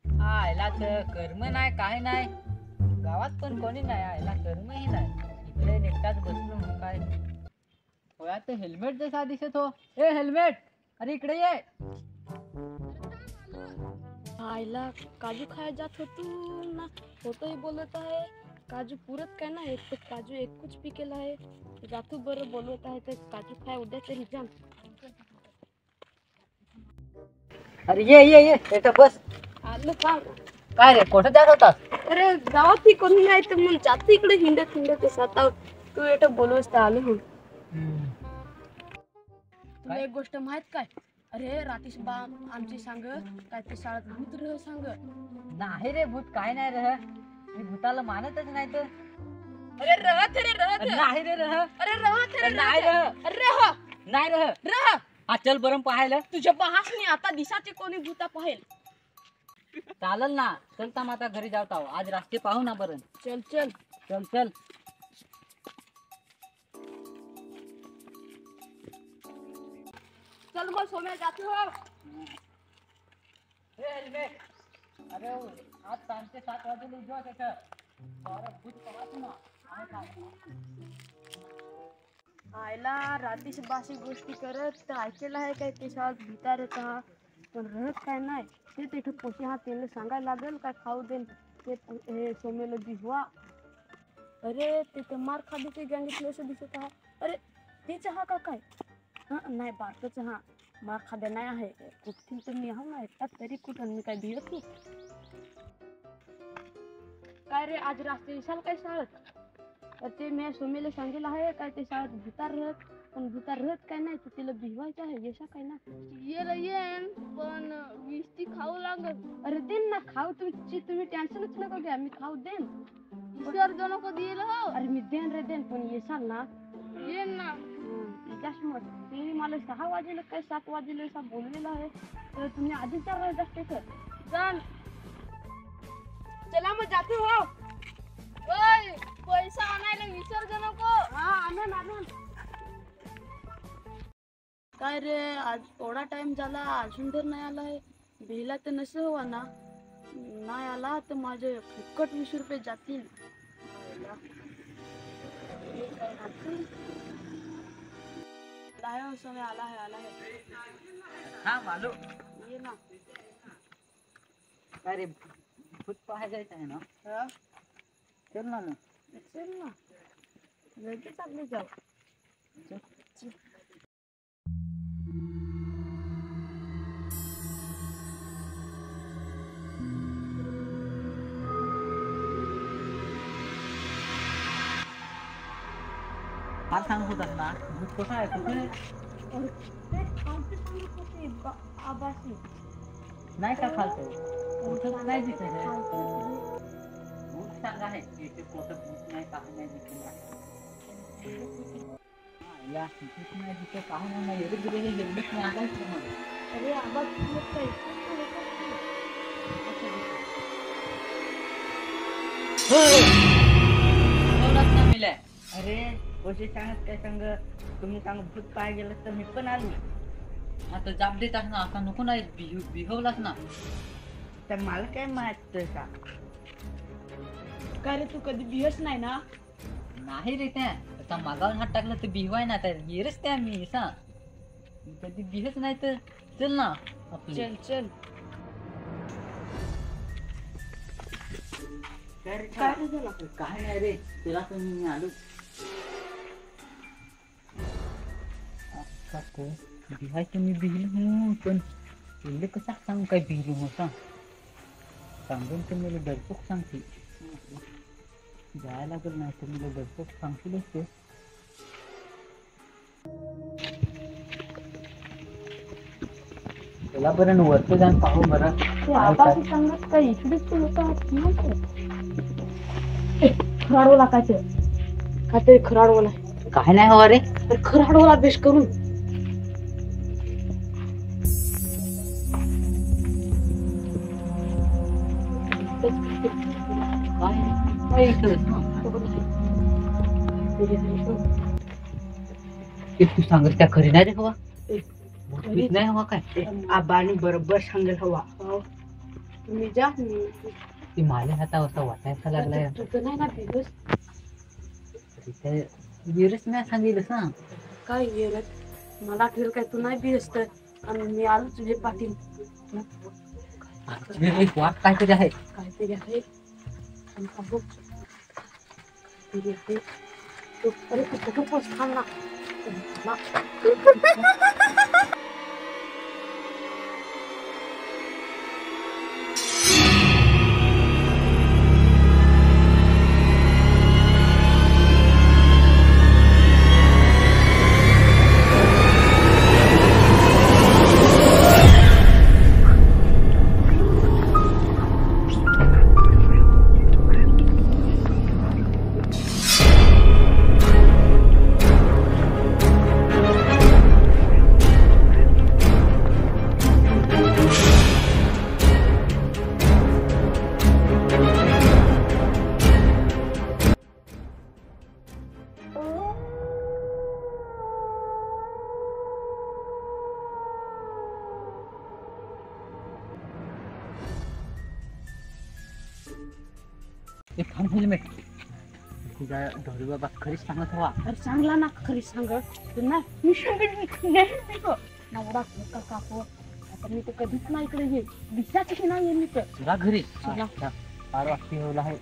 आयला तर कर्म नाही काय नाही, गावात पण कोणी नाही, आयला कर्मही नाही. इकडे एकटाच बसलो मग काय. होया तर हेल्मेट जसा दिसत हो. ए हेल्मेट, अरे इकडे ये. आईला काजू खाया जात होतो ना, होतोही बोलत आहे. काजू पुरत काय ना, एक तर काजू एकूच पिकेला आहे. जातू बरं बोलवत आहे तर काजू खाय उद्या तरी जाम. अरे ये इथं बस. आलं का? काय रे कुठं जात होतास? अरे गावात कोणी नाही तर मग जात इकडे हिंडत हिंडत स्वतः तू एवढं बोलवस तर आलो हो. तुला एक गोष्ट माहित काय? अरे रातीश बा आमची सांग काय ते शाळेत भूत रह सांग. नाही रे भूत काय नाही रह, मी भूताला मानतच नाही तर. अरे रहत रे रहत. नाही रे रह. अरे रहत रे नाही रह. अरे रह नाही रह. रह. हा चल बरं पाहायला. तुझ्या बहासनी आता दिसाचे कोणी भूता पाहेल. चालल ना, चलता माता घरी जात आहो, आज रास्ते पाहू ना बरं. चल चल चल चल. चल मग सोम्या जातो हो. अरे आज सांजचे 7 वाजेला उजवा त्याचं भूत पाहतो ना. आयला रातीश बाशी गोष्टी करत तर ऐकेला आहे काय ते शाळेत भूता रेता, पण रहत काय नाही. ते तिथं पोशी हा त्याला सांगायला लागेल काय खाऊ देन ते हे सोमेला दिसवा. अरे ते तर मार खादीचे गँगेतले असं दिसत आहे. अरे ते चहा का काय? हां नाही बारकं हा मार खाद्या नाही आहे. कुठून तर मी आहो ना एकटाच तरी कुठं मी काय भिडत नाही. काय रे आज रात्री विशाल काय शाळेत? तर ते मी सोमेला सांगितलं आहे काय ते शाळेत भूतार रहत, पण भूतार रहत काय नाही तर तिला भिवायचं आहे यशा काय ना. येन पण विस्ती खाऊ लागत. अरे देन ना खाऊ, तुम्ही टेन्शनच नका घ्या, मी खाऊ देन. विसर्जन कधी येईल हो? अरे मी देन रे देन, पण येसाल ना. येन ना. मग तुम्ही मला 6 वाजेला काय 7 वाजेला असा बोललेला आहे तर तुम्ही आधीच जाणार जाते तर जाण. चला मग जातो हो. ओय पैसा आणायला विसर्ज नको. हा आणन आणन. काय रे आज एवढा टाइम झाला अजून तर नाही आला आहे. भिला तर नसे हवा ना, नाही आला तर माझे फुकट 20 रुपये जातील. लायो समय आला है हा मालू. ये ना. काय रे भूत पाहायला जायचं आहे ना? हा चल ना मग. चल ना लगेच आपले जाऊ. मला सांगत होतात ना भूत कुठं आहे कुठे? आबासी नाही का खालतो कुठं नाही दिसत आहे. भूत सांगा आहे की ते कुठं भूत नाही काही नाही दिसत आहे. या भूत नाही दिसत काही नाही एवढे दिलेले हेल्मेट नाही आलाच तुम्हाला. अरे आवाज काय एवढाच ना मिळाय. अरे कसे सांगत काय सांग, तुम्ही सांग भूत पाहायला गेलं तर मी पण आलो. आता जाब देतात ना, आता नको नाही बिहवलाच ना. तर मला काय माहित का? काय रे तू कधी बिहस नाही ना? नाही रे त्या आता मागावर हात टाकला तर बिहवाय ना, तर येरच त्या मी सांग कधी बिहच नाही तर चल ना आपली. चल चल. काय नाही रे तुला पण मी आलो. बिहायचं मी बिहलो पण तुला कसा सांग काय बिहलो मग सांग. सांगून तर मला डरपोक सांगते. जायला लागेल नाही तर मला डरपोक सांगतीलच ते. तुला बरं वरती जाऊन पाहू बरं. आबासी सांगत काय इकडेच तू होता खराडवला काय ते काहीतरी खराडवला काय नाही हवा रे. खराडवला बेश करून तू सांगत त्या खरी नाही रे हवा. नाही हवा काय आबानी बरोबर सांगेल हवा. मी जा मी ती माझ्या हातावर असा वाटायचा लागलाय. तुझं नाही ना बिगस विरच नाही सांगितलं सांग. काय गेलं मला ठेल काय तू नाही बिस्त आणि मी आलो तुझे पाटील. एक वाट काहीतरी आहे. काहीतरी आहे आणि हा बघ काहीतरी आहे. तो अरे तू कुठं पोच थांब ना. एक थांब हेल्मेट. तुझा ढोरी बाबा खरीच सांगत हवा. अरे चांगला ना खरी सांग तू ना मी सांगितलं नवरा का काकू आता मी तर कधीच नाही इकडे ये दिसाच की नाही मी तर तुला घरी चला. फार वाटते आहे.